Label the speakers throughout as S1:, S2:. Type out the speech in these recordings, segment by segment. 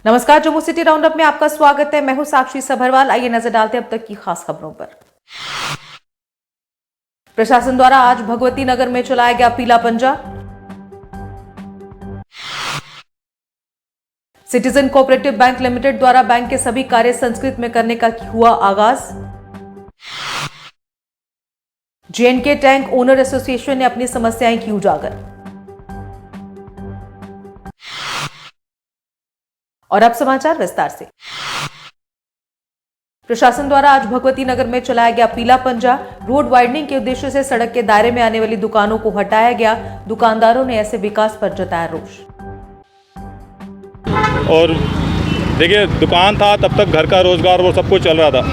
S1: नमस्कार, Jammu city roundup में आपका स्वागत है। मैं हूं साक्षी सभरवाल। आइए नजर डालते हैं अब तक की खास खबरों पर। प्रशासन द्वारा आज भगवती नगर में चलाया गया पीला पंजा। सिटीजन कोऑपरेटिव बैंक लिमिटेड द्वारा बैंक के सभी कार्य संस्कृत में करने का हुआ आगाज। J&K टैंक ओनर एसोसिएशन ने अपनी समस्याएं की उजागर। और अब समाचार विस्तार से। प्रशासन द्वारा आज भगवती नगर में चलाया गया पीला पंजा। रोड वाइडनिंग के उद्देश्य से सड़क के दायरे में आने वाली दुकानों को हटाया गया। दुकानदारों ने ऐसे विकास पर जताया रोष।
S2: और देखिए, दुकान था तब तक घर का रोजगार वो सब कुछ चल रहा था।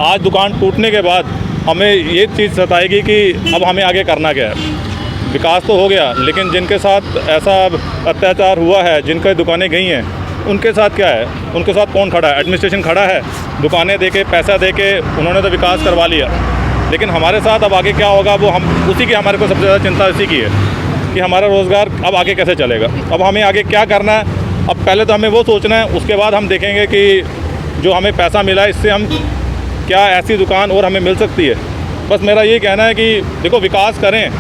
S2: आज दुकान टूटने के बाद हमें ये चीज़ सताएगी कि अब हमें आगे करना क्या है। विकास तो हो गया, लेकिन जिनके साथ ऐसा अत्याचार हुआ है, जिनकी दुकानें गई हैं, उनके साथ क्या है? उनके साथ कौन खड़ा है? एडमिनिस्ट्रेशन खड़ा है। दुकानें देके, पैसा देके उन्होंने तो विकास करवा लिया, लेकिन हमारे साथ अब आगे क्या होगा वो हम उसी की, हमारे को सबसे ज़्यादा चिंता इसी की है कि हमारा रोज़गार अब आगे कैसे चलेगा। अब हमें आगे क्या करना है? अब पहले तो हमें वो सोचना है, उसके बाद हम देखेंगे कि जो हमें पैसा मिला है इससे हम क्या ऐसी दुकान और हमें मिल सकती है। बस मेरा ये कहना है कि देखो, विकास करें,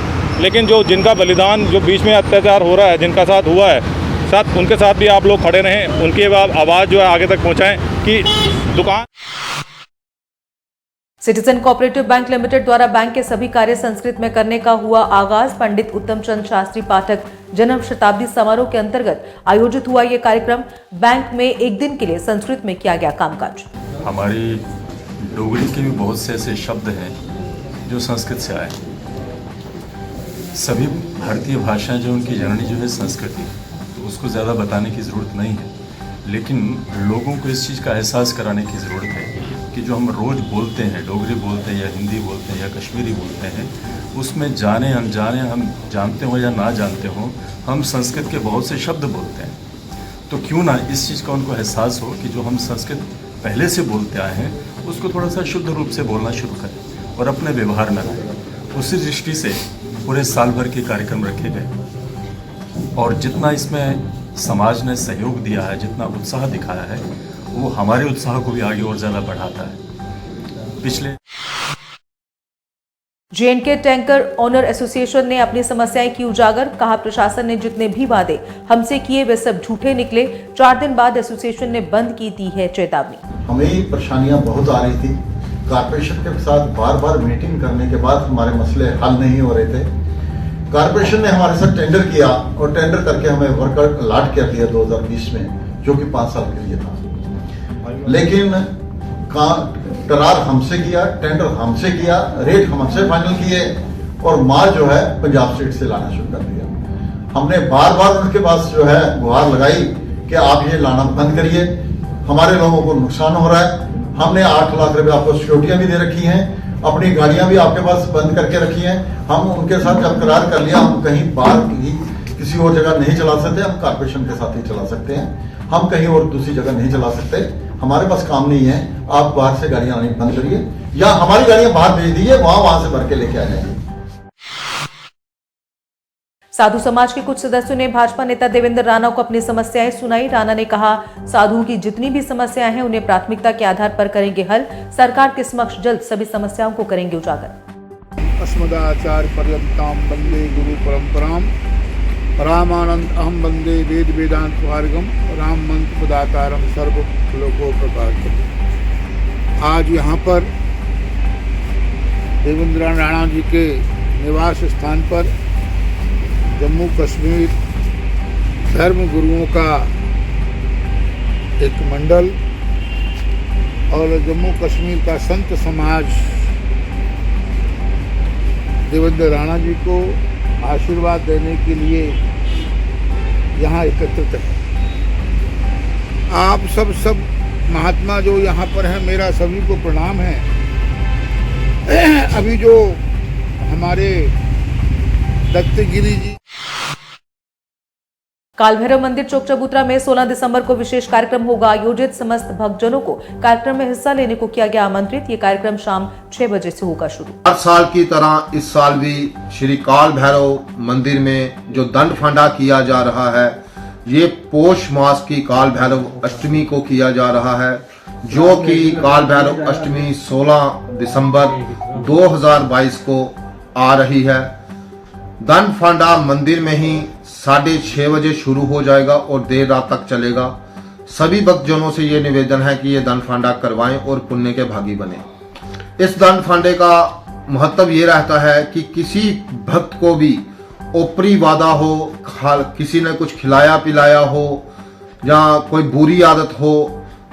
S2: लेकिन जो जिनका बलिदान, जो बीच में अत्याचार हो रहा है, जिनका साथ हुआ है, साथ उनके साथ भी आप लोग खड़े रहें, उनकी आवाज़ जो है आगे तक पहुंचाएं कि दुकान।
S1: सिटीजन कोऑपरेटिव बैंक लिमिटेड द्वारा बैंक के सभी कार्य संस्कृत में करने का हुआ आगाज। पंडित उत्तम चंद शास्त्री पाठक जन्म शताब्दी समारोह के अंतर्गत आयोजित हुआ ये कार्यक्रम। बैंक में एक दिन के लिए संस्कृत में किया गया कामकाज।
S3: हमारी डोगरी के भी बहुत से ऐसे शब्द हैं जो संस्कृत से आए। सभी भारतीय भाषाएं जो उनकी जननी जो है संस्कृत है, तो उसको ज़्यादा बताने की ज़रूरत नहीं है, लेकिन लोगों को इस चीज़ का एहसास कराने की ज़रूरत है कि जो हम रोज़ बोलते हैं, डोगरी बोलते हैं या हिंदी बोलते हैं या कश्मीरी बोलते हैं, उसमें जाने अनजाने, हम जानते हो या ना जानते हो, हम संस्कृत के बहुत से शब्द बोलते हैं। तो क्यों ना इस चीज़ का उनको एहसास हो कि जो हम संस्कृत पहले से बोलते आए हैं उसको थोड़ा सा शुद्ध रूप से बोलना शुरू करें और अपने व्यवहार में लाएं। उसी दृष्टि से पूरे साल भर के कार्यक्रम रखे गए और जितना इसमें समाज ने सहयोग दिया है, जितना उत्साह दिखाया है, वो हमारे उत्साह को भी आगे और ज़्यादा बढ़ाता है। पिछले
S1: J&K टैंकर ओनर एसोसिएशन ने अपनी समस्याएं की उजागर। कहा, प्रशासन ने जितने भी वादे हमसे किए वे सब झूठे निकले। 4 दिन बाद एसोसिएशन ने बंद की दी है चेतावनी।
S4: हमें परेशानियां बहुत आ रही थी। कारपोरेशन के साथ बार बार मीटिंग करने के बाद हमारे मसले हल नहीं हो रहे थे। कारपोरेशन ने हमारे साथ टेंडर किया और टेंडर करके हमें वर्कर अलॉट कर दिया 2020 में, जो कि 5 साल के लिए था। लेकिन करार हमसे किया, टेंडर हमसे किया, रेट हमसे फाइनल किए और माल जो है पंजाब स्टेट से लाना शुरू कर दिया। हमने बार बार उनके पास जो है गुहार लगाई कि आप ये लाना बंद करिए, हमारे लोगों को नुकसान हो रहा है। हमने 8 लाख रुपए आपको सिक्योरिटियां भी दे रखी हैं, अपनी गाड़ियां भी आपके पास बंद करके रखी हैं। हम उनके साथ जब करार कर लिया, हम कहीं बाहर किसी और जगह नहीं चला सकते, हम कारपोरेशन के साथ ही चला सकते हैं। हम कहीं और दूसरी जगह नहीं चला सकते, हमारे पास काम नहीं है। आप बाहर से गाड़ियां आनी बंद करिए या हमारी गाड़ियां बाहर भेज दीजिए, वहां से भर के लेके आ जाएंगे।
S1: साधु समाज के कुछ सदस्यों ने भाजपा नेता देवेंद्र राणा को अपनी समस्याएं सुनाई। राणा ने कहा, साधुओं की जितनी भी समस्याएं हैं उन्हें प्राथमिकता के आधार पर करेंगे हल। सरकार के समक्ष जल्द सभी समस्याओं को करेंगे उजागर।
S5: अस्मदाचार्य पर्यंतां वंदे गुरु परंपराम रामानंद अहम वंदे वेद वेदांत मार्गम राम मंत्र पदाकारम सर्व लोकोपकारकम। आज यहाँ पर देवेंद्र राणा जी के निवास स्थान पर जम्मू कश्मीर धर्म गुरुओं का एक मंडल और जम्मू कश्मीर का संत समाज देवेंद्र राणा जी को आशीर्वाद देने के लिए यहाँ एकत्रित है। आप सब महात्मा जो यहाँ पर हैं, मेरा सभी को प्रणाम है। अभी जो हमारे दत्तगिरी जी
S1: काल भैरव मंदिर चौक चबूतरा में 16 दिसंबर को विशेष कार्यक्रम होगा आयोजित। समस्त भक्तजनों को कार्यक्रम में हिस्सा लेने को किया गया आमंत्रित। ये कार्यक्रम शाम 6 बजे से होगा शुरू।
S6: हर साल की तरह इस साल भी श्री काल भैरव मंदिर में जो दंड फंडा किया जा रहा है, ये पोष मास की काल भैरव अष्टमी को किया जा रहा है, जो कि काल भैरव अष्टमी 16 दिसंबर 2022 को आ रही है। दान फांडा मंदिर में ही 6:30 बजे शुरू हो जाएगा और देर रात तक चलेगा। सभी भक्तजनों से ये निवेदन है कि ये दान फांडा करवाएं और पुण्य के भागी बने। इस दान फांडे का महत्व ये रहता है कि किसी भक्त को भी ओपरी वादा हो, किसी ने कुछ खिलाया पिलाया हो, या कोई बुरी आदत हो,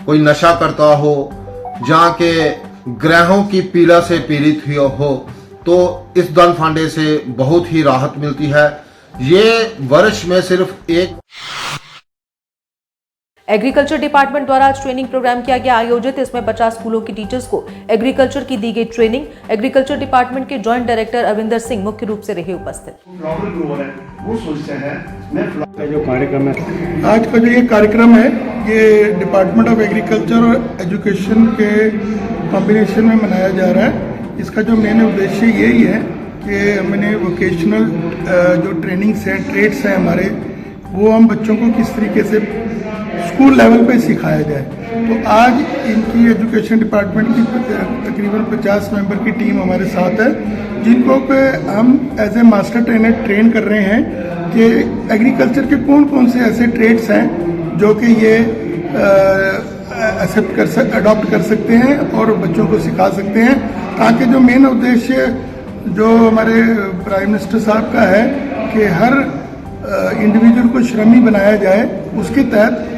S6: कोई नशा करता हो, जहाँ के ग्रहों की पीड़ा से पीड़ित हुआ हो, तो इस दान फांडे से बहुत ही राहत मिलती है। ये वर्ष में सिर्फ एक
S1: एग्रीकल्चर डिपार्टमेंट द्वारा आज ट्रेनिंग प्रोग्राम किया गया आयोजित। इसमें 50 स्कूलों के टीचर्स को एग्रीकल्चर की दी गई ट्रेनिंग। एग्रीकल्चर डिपार्टमेंट के जॉइंट डायरेक्टर अरविंदर सिंह मुख्य रूप से रहे उपस्थित।
S7: फ्लावर ग्रोवर है वो सोचते हैं मैं
S8: जो कार्यक्रम है
S5: आज का जो ये कार्यक्रम है, ये डिपार्टमेंट ऑफ एग्रीकल्चर और एजुकेशन के कॉम्बिनेशन में मनाया जा रहा है। इसका जो मेन उद्देश्य यही है कि हमने वोकेशनल जो ट्रेनिंग्स हैं, ट्रेड्स हैं हमारे, वो हम बच्चों को किस तरीके से स्कूल लेवल पे सिखाया जाए। तो आज इनकी एजुकेशन डिपार्टमेंट की तकरीबन 50 मेंबर की टीम हमारे साथ है, जिनको पे हम as a master trainer train कर रहे हैं कि एग्रीकल्चर के कौन कौन से ऐसे ट्रेड्स हैं जो कि ये अडॉप्ट कर सकते हैं और बच्चों को सिखा सकते हैं, ताकि जो मेन उद्देश्य जो हमारे प्राइम मिनिस्टर साहब का है कि हर इंडिविजुअल को श्रमी बनाया जाए, उसके तहत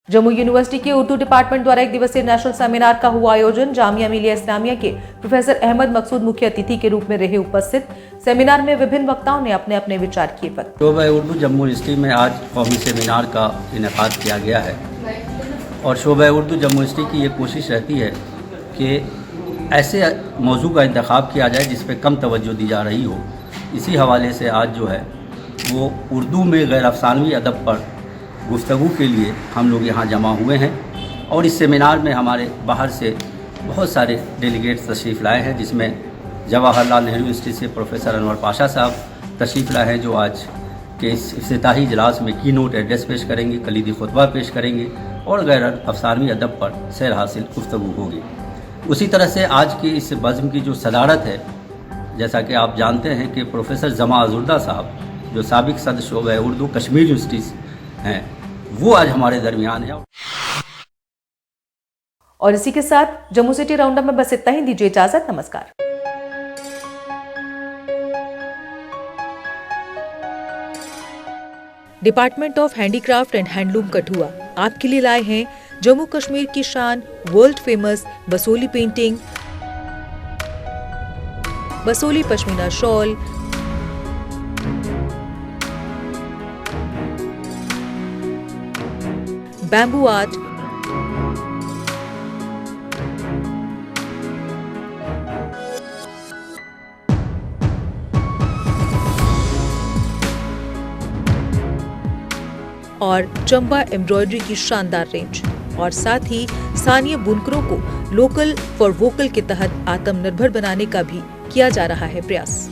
S1: जम्मू यूनिवर्सिटी के उर्दू डिपार्टमेंट द्वारा एक दिवसीय नेशनल सेमिनार का हुआ आयोजन। जामिया मिलिया इस्लामिया के प्रोफेसर अहमद मकसूद मुख्य अतिथि के रूप में रहे उपस्थित। सेमिनार में विभिन्न वक्ताओं ने अपने अपने विचार किए।
S9: शोबा उर्दू जम्मू यूनिवर्सिटी में आज कौमी सेमिनार का इनेकाद किया गया है और शोबा उर्दू जम्मू यूनिवर्सिटी की ये कोशिश रहती है कि ऐसे मौजू का इंतखाब किया जाए जिस पर कम तवज्जो दी जा रही हो। इसी हवाले से आज जो है वो उर्दू में गैर अफसानवी अदब पर गुफ्तगू के लिए हम लोग यहाँ जमा हुए हैं और इस सेमिनार में हमारे बाहर से बहुत सारे डेलीगेट्स तशरीफ़ लाए हैं, जिसमें जवाहरलाल नेहरू यूनिवर्सिटी से प्रोफेसर अनवर पाशा साहब तशरीफ़ लाए हैं, जो आज के इस इफ्तिताही इजलास में की नोट एड्रेस पेश करेंगे, कलीदी खुतबा पेश करेंगे और गैर अफसानवी अदब पर सैर हासिल गुफ्तगू होगी। उसी तरह से आज की इस बज़्म की जो सदारत है, जैसा कि आप जानते हैं कि प्रोफेसर जमा अजुर्दा साहब जो साबिक सदर शोबा उर्दू कश्मीर यूनिवर्सिटी हैं, वो आज हमारे दरमियान है।
S1: और इसी के साथ जम्मू सिटी राउंडअप में बस इतना ही। दीजिए इजाजत, नमस्कार। Department of handicraft and handloom Kathua आपके लिए लाए हैं जम्मू कश्मीर की शान, world famous Basoli painting, Basoli pashmina shawl, bamboo art, और चंबा एम्ब्रॉयडरी की शानदार रेंज, और साथ ही स्थानीय बुनकरों को लोकल फॉर वोकल के तहत आत्मनिर्भर बनाने का भी किया जा रहा है प्रयास।